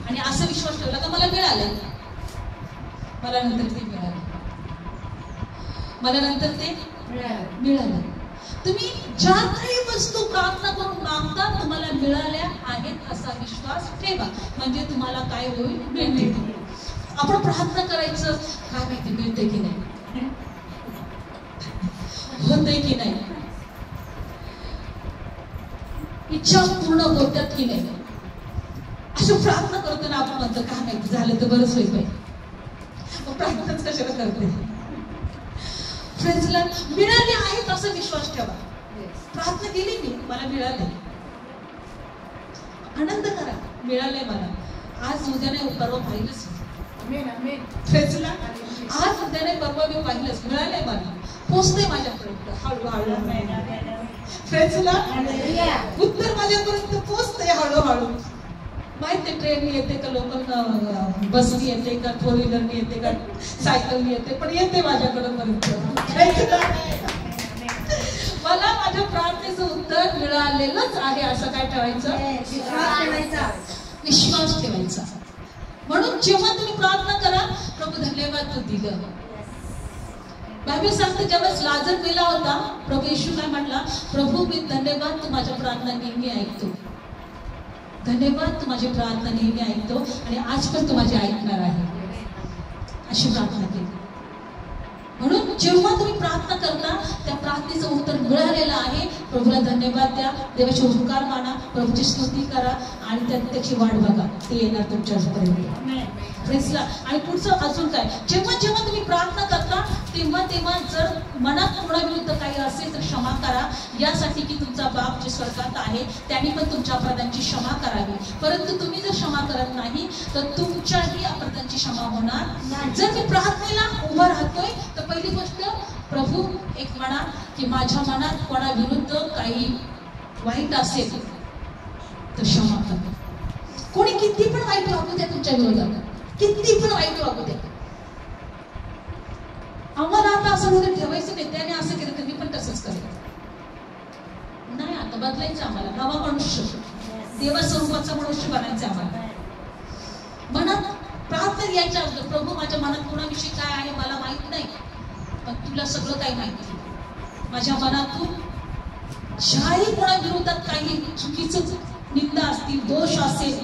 Speaker 1: आणि असं विश्वास ठेवला तर मला मिळालं. मला नंतर ते मिळालं. तुम्ही ज्या काही वस्तू प्रार्थना करून मागता तुम्हाला मिळाल्या आहेत असा विश्वास ठेवा. म्हणजे तुम्हाला काय होईल, मिळते. आपण प्रार्थना करायचं, काय माहिती मिळते की नाही, होते की नाही, इच्छा पूर्ण होतात की नाही, असं प्रार्थना करतो ना आपण. म्हणतो काय माहिती, झालं तर बरंच होईल पाहिजे. मग प्रार्थनाच कशाला करते. फ्रेंड्सला मिळाले आहेत असा विश्वास ठेवा. प्रार्थना केली मी, मला मिळाले, आनंद करा, मिळाले मला. आज उद्या नाही परवा पाहिलंच. फ्रेंड्सला आज उद्या नाही परवा मी पाहिलंच, मिळाले मला, पोचते माझ्यापर्यंत हळूहळू. फ्रेंड्सला उत्तर माझ्यापर्यंत पोचते हळूहळू. माहिती ट्रेननी येते का, लोकल बसनी येते का, 4 व्हीलरनी येते का, सायकलनी येते, पण येते माझ्याकडे पर्यंत. मला माझ्या प्रार्थनेचं उत्तर मिळालेलंच आहे असं काय ठेवायचं, विश्वास ठेवायचा. म्हणून जेव्हा तुम्ही प्रार्थना करा, प्रभू धन्यवाद तू दिलं, बायबल सांगते ज्यावेळेस लाजर मेला होता, प्रभू येशू काय म्हटला, प्रभू मी धन्यवाद तू माझ्या प्रार्थना नेहमी ऐकतो, धन्यवाद तू माझी प्रार्थना नेहमी ऐकतो आणि आज पण तू माझी ऐकणार आहे, अशी प्रार्थना केली. म्हणून जेव्हा तुम्ही प्रार्थना करता त्या प्रार्थनेचं उत्तर मिळालेलं आहे. प्रभूला धन्यवाद द्या, देवाचे उपकार माना, प्रभूची स्तुती करा आणि त्याची वाट बघा, ते येणार तुमच्यापर्यंत. प्रेसला. आणि पुढचं अजून काय, जेव्हा जेव्हा तुम्ही प्रार्थना करता तेव्हा तेव्हा जर मनात कोणाविरुद्ध काही असेल तर क्षमा करा, यासाठी की तुमचा बाप जे स्वर्गात आहे त्यांनी पण तुमच्या अपराधांची क्षमा करावी. परंतु तुम्ही जर क्षमा करत नाही तर तुमच्याही अपराधांची क्षमा होणार नाही. जर मी प्रार्थनेला उभा राहतोय तर पहिली गोष्ट प्रभू एक म्हणा की माझ्या मनात कोणाविरुद्ध काही वाईट असेल तर क्षमा करा. कोणी किती पण वाईट वागू द्या तुमच्या विरोधात, किती पण वाईट वागू द्या, आम्हाला आता असं वगैरे ठेवायचं नाही, त्याने असं केलं तर मी पण तसंच करेन नाही. आता बदलायचं आम्हाला, नवा मनुष्य, देवा स्वरूपाचा मनुष्य बनायचं आम्हाला. मनात प्रार्थना यायच्या अगोदर प्रभू माझ्या मनात कोणाविषयी काय आहे मला माहित नाही, पण तुला सगळं काय माहिती. माझ्या मनातून ज्याही कोणाविरोधात काही चुकीचं निंदा असतील, दोष असेल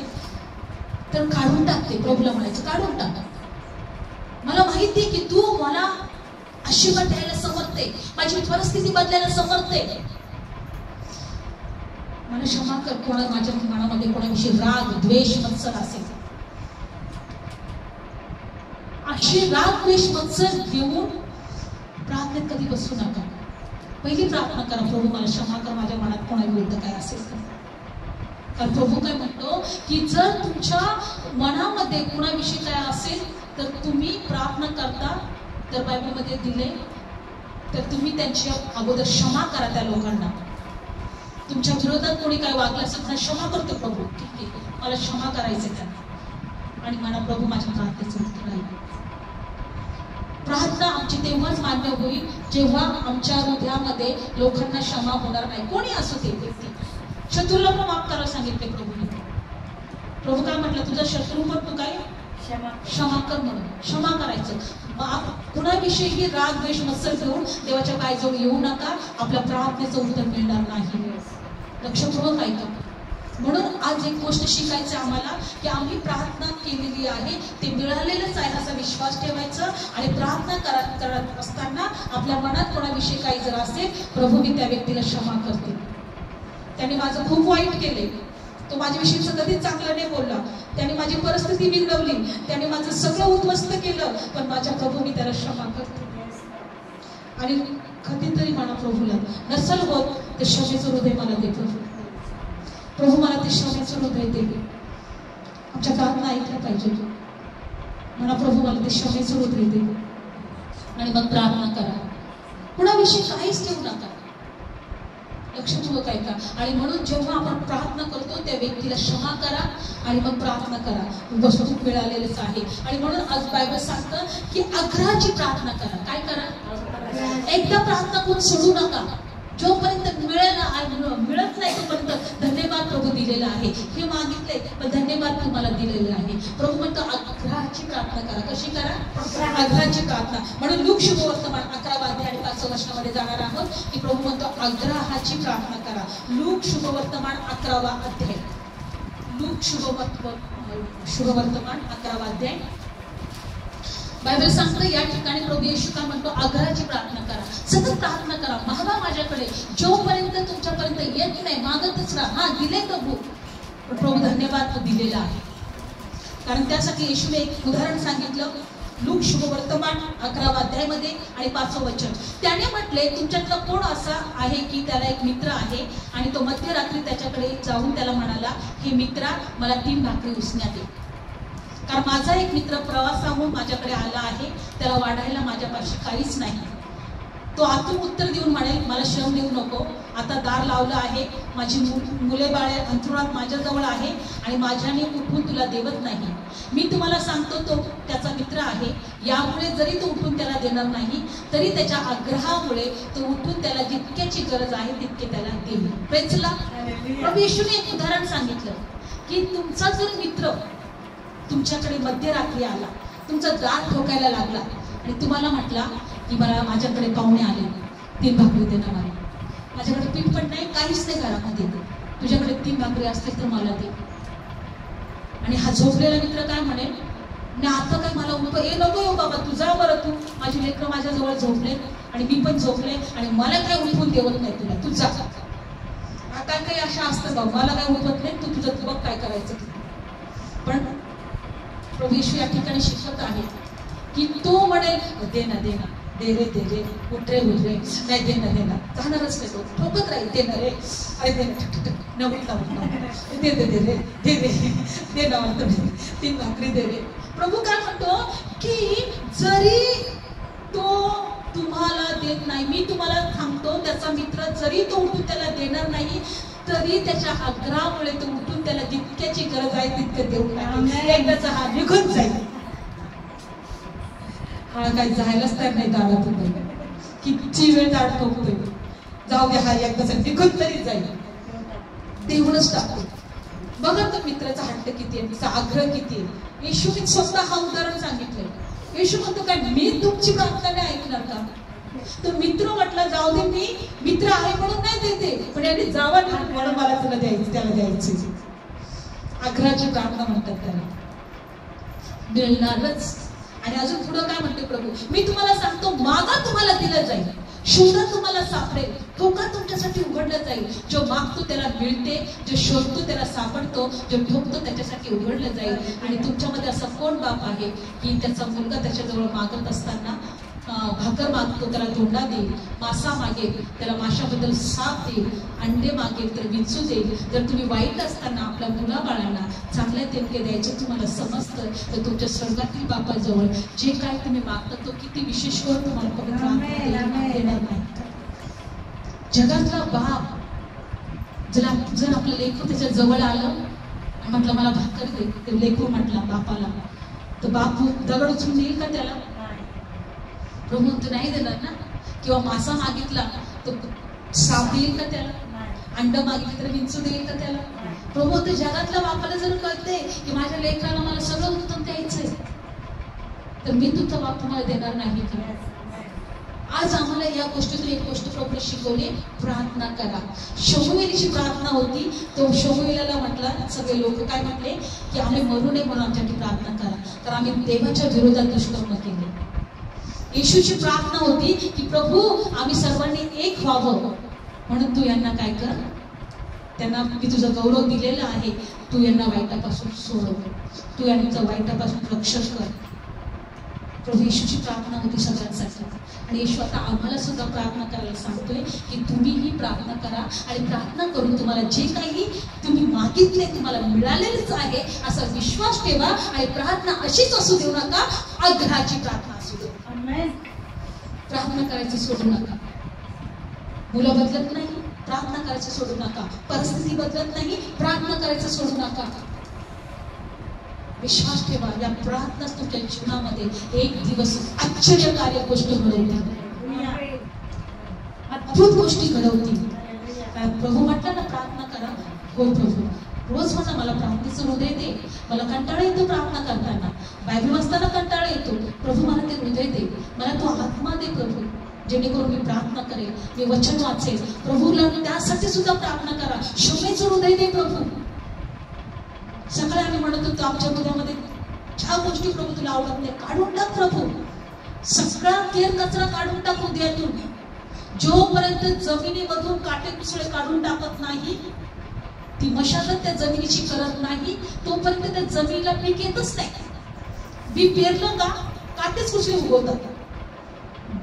Speaker 1: तर काढून टाकते. प्रभूला म्हणायचं काढून टाक, मला माहिती आहे की तू मला आशीर्वाद द्यायला समर्थ आहे, माझी परिस्थिती बदलायला समर्थ आहे, मला क्षमा कर. कोणा माझ्या मनामध्ये कोणाविषयी राग द्वेष मत्सर असेल, अशी राग द्वेष मत्सर घेऊन प्रार्थनेत कधी बसू नका. पहिली प्रार्थना करा, प्रभू मला क्षमा कर, माझ्या मनात कोणाविरुद्ध काय असेल तर. कारण प्रभू काय म्हणतो की जर तुमच्या मनामध्ये कुणाविषयी काय असेल तर तुम्ही प्रार्थना करता, तर बायबलमध्ये दिले तर तुम्ही त्यांची अगोदर क्षमा करा त्या लोकांना. तुमच्या विरोधात कोणी काय वागलं असेल तर क्षमा करतो प्रभू, ठीक आहे मला क्षमा करायचे त्यांना, आणि मला प्रभू माझ्या प्रार्थनेचं उत्तर आहे. प्रार्थना आमची तेव्हाच मान्य होईल जेव्हा आमच्या हृदयामध्ये लोकांना क्षमा होणार नाही. कोणी असो ते व्यक्ती, शत्रूला पण माफ करायला सांगितले प्रभूने. प्रभू काय म्हटलं, तुझा शत्रू पण तू काय क्षमा कर म्हणून क्षमा करायचं. कुणाविषयी राग द्वेष मत्सर घेऊन देवाच्या पायाजवळ येऊ नका, आपल्या प्रार्थनेचं उत्तर मिळणार नाही. लक्षपूर्वक ऐका. म्हणून आज एक गोष्ट शिकायचं आम्हाला की आम्ही प्रार्थना केलेली आहे ते मिळालेलंच आहे असा विश्वास ठेवायचा, आणि प्रार्थना करत असताना आपल्या मनात कोणाविषयी काही जर असेल, प्रभू मी त्या व्यक्तीला क्षमा करते, त्याने माझं खूप वाईट केले, तो माझ्याविषयीचं कधीच चांगलं नाही बोलला, त्याने माझी परिस्थिती बिघडवली, त्याने माझं सगळं उद्ध्वस्त केलं, पण माझ्या प्रभू मी त्याला क्षमा करते. आणि कधीतरी म्हणा प्रभूला, नसल होत तर क्षमेचं हृदय मला दे प्रभू, प्रभू मला ते क्षमेचं हृदय दे. आमच्या प्रार्थना ऐकल्या पाहिजे. म्हणा प्रभू मला ते क्षमेचं हृदय दे, आणि मग प्रार्थना करा. कुणाविषयी काहीच ठेवू नका. लक्षपूर्वक ऐका. आणि म्हणून जेव्हा आपण प्रार्थना करतो त्या व्यक्तीला क्षमा करा आणि मग प्रार्थना करा. वस्तू मिळालेलंच आहे. आणि म्हणून आज बायबल सांगतं की आग्रहाची प्रार्थना करा. काय करा, एकदा प्रार्थना करून सोडू नका. जोपर्यंत मिळत नाही तोपर्यंत धन्यवाद प्रभू दिलेला आहे, हे मागितले पण धन्यवाद तुम्हाला दिलेले आहे. प्रभू म्हणतो आग्रहाची प्रार्थना करा. कशी करा, आग्रहाची प्रार्थना. म्हणून लूक शुभवर्तमान 11 अध्याय आणि 5 वचनामध्ये जाणार आहोत की प्रभू म्हणतो आग्रहाची प्रार्थना करा. लूक शुभवर्तमान 11 अध्याय, लूक शुभवर्तमान 11 अध्याय. बायबल सांगतं या ठिकाणी प्रभू येशू काय म्हणतो, आग्रहाची प्रार्थना करा, सतत प्रार्थना करा, मागा माझ्याकडे, जोपर्यंत तुमच्यापर्यंत येत नाही मागतच राहा. हा दिले प्रभू, प्रभू धन्यवाद तो दिलेला आहे. कारण त्यासाठी येशूने एक उदाहरण सांगितलं लूक शुभवर्तमान 11 अध्यायमध्ये आणि 5 वचन. त्याने म्हटले, तुमच्यातला कोण असा आहे की त्याला एक मित्र आहे आणि तो मध्यरात्री त्याच्याकडे जाऊन त्याला म्हणाला, हे मित्रा मला 3 भाकरी उसण्यात दे, कारण माझा एक मित्र प्रवासाहून माझ्याकडे आला आहे, त्याला वाढायला माझ्यापाशी काहीच नाही. तो आतून उत्तर देऊन म्हणेल, मला श्रम देऊ नको, आता दार लावलं आहे, माझी मुले बाळे अंथरुणात माझ्याजवळ आहे आणि माझ्याने उठून तुला देवत नाही. मी तुम्हाला सांगतो तो त्याचा मित्र आहे, यामुळे जरी तो उठून त्याला देणार नाही तरी त्याच्या आग्रहामुळे तो उठून त्याला जितक्याची गरज आहे तितके त्याला देईल. प्रेझला. प्रभू येशूने एक उदाहरण सांगितलं की तुमचा जर मित्र तुमच्याकडे मध्यरात्री आला, तुमचा दार ठोकायला लागला आणि तुम्हाला म्हटला की मला माझ्याकडे पाहुणे आले, 3 भाकरी देणार मला. माझ्याकडे पीठ पण नाही, काहीच नाही घरामध्ये, तुझ्याकडे 3 भाकरी असतील तर मला दे. आणि हा झोपलेला मित्र काय म्हणे, मी आता काय मला नको येऊ बाबा, तू जा बरं, तू माझी लेकरं माझ्याजवळ झोपले आणि मी पण झोपले आणि मला काय उठवून देवत नाही तुला, तू जा. काय काही अशा असतं बाबा, मला काय उठवत नाही, तू तुझं बघ काय करायचं. पण प्रभू येशू या ठिकाणी शिकवत आहे की तो म्हणेल दे ना दे ना, दे रे दे रे, उठ रे उठ रे, नाही दे ना दे ना, जाणारच नाही तो, ठोकत राहील, दे ना रे, अरे दे ना, ठक ठक न उठला उठला, दे दे दे रे, दे दे दे ना, म्हणतो 3 भाकरी दे रे. प्रभू काय म्हणतो की जरी तो तुम्हाला देत नाही, मी तुम्हाला सांगतो त्याचा मित्र जरी तो उठून त्याला देणार नाही तरी त्याच्या आग्रहामुळे तो उठून त्याला जितक्याची गरज आहे तितकं देऊन टाकेल. एकदाचा हा निघून जाईल, हा काही जायलाच तर नाही दारातून, किती वेळ दाट ठोकतोय, जाऊ दे हा एकदाचा निघून तरी जाईल, देऊनच टाकतो. बघा तो मित्राचा हट्ट किती आहे, तिचा आग्रह किती आहे. येशूने स्वतः हा उदाहरण सांगितलंय. येशू म्हणतो काय मी तुमची प्रार्थना नाही ऐकणार का. तो मित्र म्हटला जाऊ दे, मी मित्र आहे म्हणून नाही देते, पण याने जावा म्हणून मला तुला द्यायचं, त्याला द्यायचं. आग्रहाची प्रार्थना म्हणतात त्याला, मिळणारच. आणि अजून पुढे काय म्हणते प्रभू, मी तुम्हाला सांगतो मागा तुम्हाला दिलं जाईल, शोधा तुम्हाला सापडेल, ठोका तुमच्यासाठी उघडलं जाईल. जो मागतो त्याला मिळते, जो शोधतो त्याला सापडतो, जो ठोकतो त्याच्यासाठी उघडलं जाईल. आणि तुमच्यामध्ये असा कोण बाप आहे की त्याचा मुलगा त्याच्याजवळ मागत असताना भाकर मागतो त्याला धोंडा देईल, मासा मागेल त्याला माशाबद्दल साप देईल, अंडे मागेल तर विंचू देईल. जर तुम्ही वाईट असताना आपल्या मुलाबाळांना चांगल्या देणगे द्यायचे तुम्हाला समजतं तर तुमच्या स्वर्गातील बापाजवळ जे काय तुम्ही मागता तो किती विशेष करून तुम्हाला पवित्र आत्मा देणार नाही. जगातला बाप जर आपलं लेकरू त्याच्या जवळ आलं आणि म्हटलं मला भाकर दे, ते लेकरू म्हटला बापाला, तर बाप दगड उचलून देईल का त्याला. प्रभू तू नाही देणार ना. किंवा मासा मागितला तर साप देईल का त्याला, अंड मागितलं तर विंचू देईल का त्याला. प्रभू तर जगातल्या बापाला जर कळते की माझ्या लेकराला मला सगळं उत्तम द्यायचंय तर मी तुमचा बाप तुम्हाला देणार नाही का. आज आम्हाला या गोष्टीतून एक गोष्ट प्रभू शिकवली, प्रार्थना करा. शमूएलीची प्रार्थना होती, तो शमूएलाला म्हटला, सगळे लोक काय म्हटले की आम्ही मरू नये म्हणून आमच्यासाठी प्रार्थना करा, तर आम्ही देवाच्या विरोधात दुष्कर्म केले. येशूची प्रार्थना होती की प्रभू आम्ही सर्वांनी एक व्हावं म्हणून तू यांना काय कर, त्यांना मी तुझा गौरव दिलेला आहे, तू यांना वाईटापासून सोडव, तू यांचं वाईटापासून रक्षण कर. प्रभू येशूची प्रार्थना होती सगळ्यांसाठी. आणि येशू आता आम्हाला सुद्धा प्रार्थना करायला सांगतोय की तुम्हीही प्रार्थना करा आणि प्रार्थना करून तुम्हाला जे काही तुम्ही मागितले तुम्हाला मिळालेलंच आहे असा विश्वास ठेवा. आणि प्रार्थना अशीच असू देऊ नका, आग्रहाची प्रार्थना असू दे. प्रार्थना करायची सोडू नका. मुलं बदलत नाही, प्रार्थना करायचं सोडू नका. परिस्थिती बदलत नाही, प्रार्थना करायचं सोडू नका. विश्वास ठेवा, या प्रार्थना तुमच्या जीवनामध्ये एक दिवस आश्चर्यकारक गोष्ट घडवतील, अद्भुत गोष्टी घडवतील. प्रभू म्हटलं ना प्रार्थना करा, हो प्रभू रोज म्हणा मला प्रार्थनेचं हृदय दे. मला कंटाळा येतो प्रार्थना करताना, बायबल वाचताना कंटाळा येतो, प्रभू मला ते हृदय दे, मला तो आत्मा दे प्रभू, जेणेकरून मी प्रार्थना करेल, मी वचन वाचेल. प्रभूला त्यासाठी सुद्धा प्रार्थना करा. क्षमेचं हृदय दे प्रभू. सकाळी आम्ही म्हणत होतो आमच्या हृदयामध्ये ज्या गोष्टी प्रभू तुला आवडत नाही काढून टाक प्रभू. सगळा केर कचरा काढून टाक हृदयातून. जोपर्यंत जमिनीमधून काटेकुसळे काढून टाकत नाही, ती मशागत त्या जमिनीची करत नाही, तोपर्यंत त्या जमिनीला पीक येतच नाही. बी पेरलं का काटेच कुसळे उगवतात,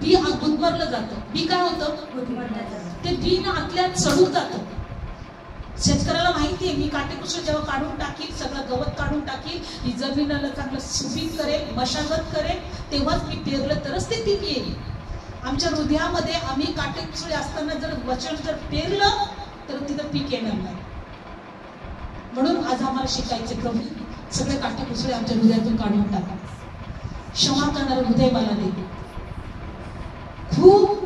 Speaker 1: बी गुदमरलं जातं. बी काय होतं, ते बी ना आतल्यात चढून जातं. शेतकऱ्याला माहिती आहे मी काटेकुसळे जेव्हा काढून टाकील, सगळं गवत काढून टाकील, ही जमिनीला चांगलं सुपीक करेल, मशागत करेल, तेव्हाच मी पेरलं तरच ते पीक येईल. आमच्या हृदयामध्ये आम्ही काटेकुसळे असताना जर वचन जर पेरलं तर तिथं पीक येणार नाही. म्हणून आज आम्हाला शिकायचे, प्रभू सगळे काटेकुसळे आमच्या हृदयातून काढून टाका. क्षमा करणारं हृदय मला दे. खूप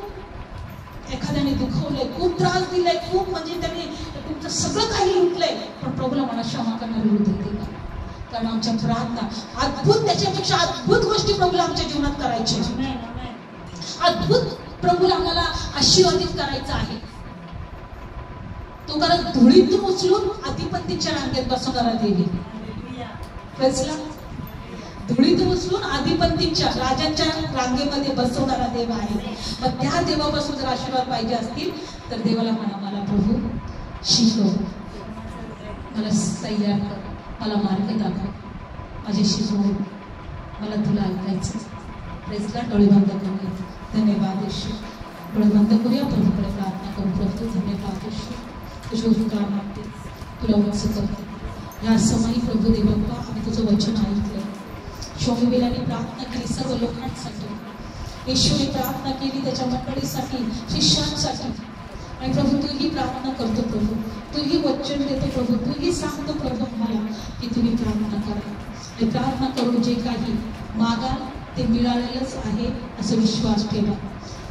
Speaker 1: एखाद्याने दुखवलंय, खूप त्रास दिलाय, खूप म्हणजे त्याने तुमचं सगळं काही लुटलंय, पण प्रभूला मला क्षमा करणारं हृदय दे. कारण आमच्या प्रार्थना अद्भुत, त्याच्यापेक्षा अद्भुत गोष्टी प्रभूला आमच्या जीवनात करायच्या. अद्भुत प्रभूला आम्हाला आशीर्वादित करायचं आहे. तो कारण धुळीतून उचलून आधिपतीच्या रांगेत बसवणारा देवी. धुळीतून उचलून आधिपतीच्या राजांच्या रांगेमध्ये बसवणारा देव आहे. मग त्या देवापासून जर आशीर्वाद पाहिजे असतील तर देवाला म्हणा, मला प्रभू शिकव, मला तयार कर, मला मार्ग दाखव, माझ्याशी जोड, मला तुला ऐकायचं. प्रेसला डोळे बंद करूया. धन्यवाद येशू. डोळे बंद करूया, प्रभूकडे प्रार्थना करू. प्रभू धन्यवाद येशू, तुझे उपकार मागते, तुला उंच करते. या समयी प्रभू देवप्पा आम्ही तुझं वचन ऐकलं. शोभिवेलाने प्रार्थना केली सर्व लोकांसाठी. येशूने प्रार्थना केली त्याच्या मंडळीसाठी, शिष्यांसाठी. आणि प्रभू तूही प्रार्थना करतो, प्रभू तूही वचन देतो, प्रभू तूही सांगतो प्रभू मला की तुम्ही प्रार्थना करा. आणि प्रार्थना करून जे काही मागाल ते मिळालेलंच आहे असं विश्वास ठेवा.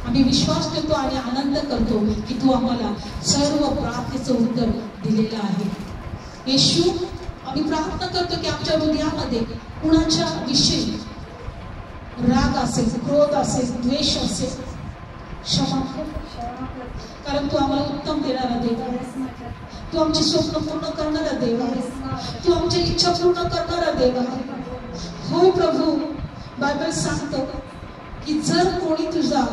Speaker 1: आम्ही विश्वास ठेवतो आणि आनंद करतो की तू आम्हाला सर्व प्रार्थनेचं उत्तर दिलेलं आहे. येशू, आम्ही प्रार्थना करतो की आमच्या हृदयामध्ये कुणाच्या विषयी राग असेल, क्रोध असेल, द्वेष असेल, क्षमा कर. कारण तू आम्हाला उत्तम देणारा देव आहे. तू आमची स्वप्न पूर्ण करणारा देव आहे. तू आमची इच्छा पूर्ण करणारा देव आहे. होय प्रभू, बायबल सांगतो की जर कोणी तुझा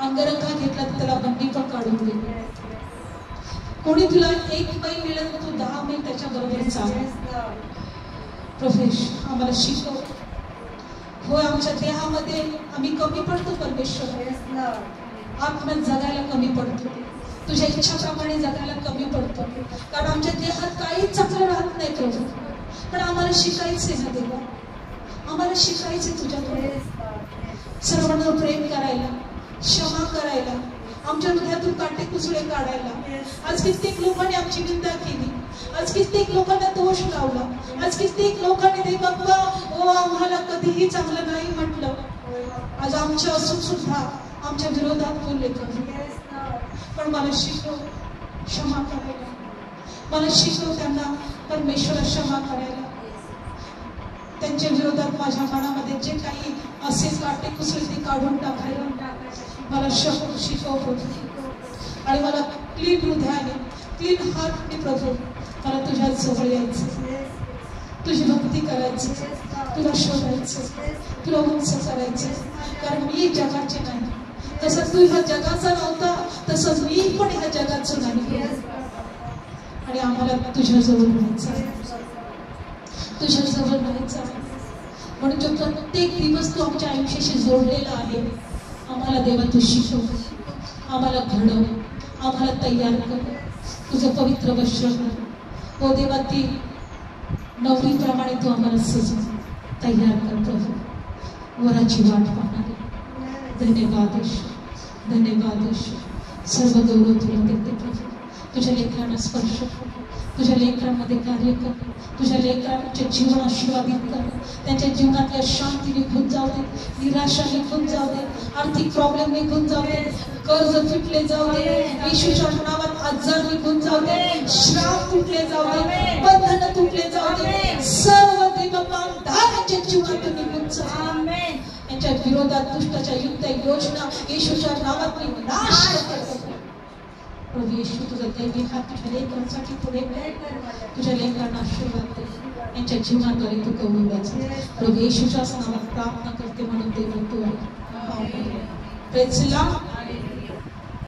Speaker 1: अंगरखा घेतला तर त्याला बंडी पण काढून दे. कोणी तुला 1 मैल मिळत तू 10 मैल त्याच्या बरोबर चाल. प्रभू आम्हाला शिकव. होय, आमच्या देहामध्ये आम्ही कमी पडतो परमेश्वर. आपण जगायला कमी पडतो, तुझ्या इच्छाप्रमाणे जगायला कमी पडतो. कारण आमच्या देहात काही चांगलं राहत नाही प्रभू. पण आम्हाला शिकायचंय ना देवा, आम्हाला शिकायचंय तुझ्याकडे सर्वांवर प्रेम करायला, क्षमा करायला, आमच्या हृदयातून काटेकुसळे काढायला. आज कित्येक लोकांनी आमची निंदा केली, आज कित्येक लोकांना दोष लावला, आज कित्येक लोकांनी दे बाप्पा ओ आम्हाला कधीही चांगलं नाही म्हटलं. आज आमच्या असून सुद्धा आमच्या विरोधात बोलले. पण मला शिकव क्षमा करायला, मला शिकव त्यांना परमेश्वर क्षमा करायला. त्यांच्या विरोधात माझ्या मनामध्ये जे काही असेल काटेकुसळे ते काढून टाकायला मला शिकव प्रभू. आणि मला क्लीन हृदयाने, क्लीन हार्टने प्रभू मला तुझ्या जवळ यायचं, तुझी भक्ती करायची, तुला शोधायचं, तुला उंच करायचं. कारण मी जगाचे नाही. जसं तू ह्या जगाचा नव्हता तसं मी पण ह्या जगाचं नाही. आणि आम्हाला तुझ्या जवळ राहायचं, तुझ्या जवळ राहायचं. म्हणून जो प्रत्येक दिवस तू आमच्या आयुष्याशी जोडलेला आहे, आम्हाला देवा तू शिकव, आम्हाला घडव, आम्हाला तयार कर, तुझं पवित्र वस्त्र कर. हो देवा, ती नवरीप्रमाणे तू आम्हाला सजव, तयार कर प्रभू. वराची वाट पाहणारे धन्यवाद येशू, धन्यवाद येशू. सर्व गौरव तुला देते प्रभू. तुझ्या लेकरांना स्पर्श कर, तुझ्या लेकरांमध्ये कार्य कर, तुझ्या लेकरांचे जीवन आशीर्वादित कर. त्यांच्या जीवनातल्या शांती निघून जाऊ दे, निराशा निघून जाऊ दे, आर्थिक प्रॉब्लेम निघून जाऊ दे, कर्ज तुटले जाऊ दे, येशूच्या नावात आजार निघून जाऊ दे, श्राप तुटले जाऊ दे, बंधन तुटले जाऊ दे. सर्व देवबांधाच्या जीवनातून निघून जाऊ. यांच्या विरोधात दुष्टाच्या युक्त योजना येशूच्या नावात मी नाश करतो. प्रभू येशू, तुझा दैवी हात तुझ्या लेकरांसाठी पुढे तुझ्या लेकरांना आशीर्वाद दे. यांच्या जीवनाद्वारे तू करून द्यायचं. प्रभू येशूच्याच नावात प्रार्थना करते म्हणून देव तू आहे. प्रेझला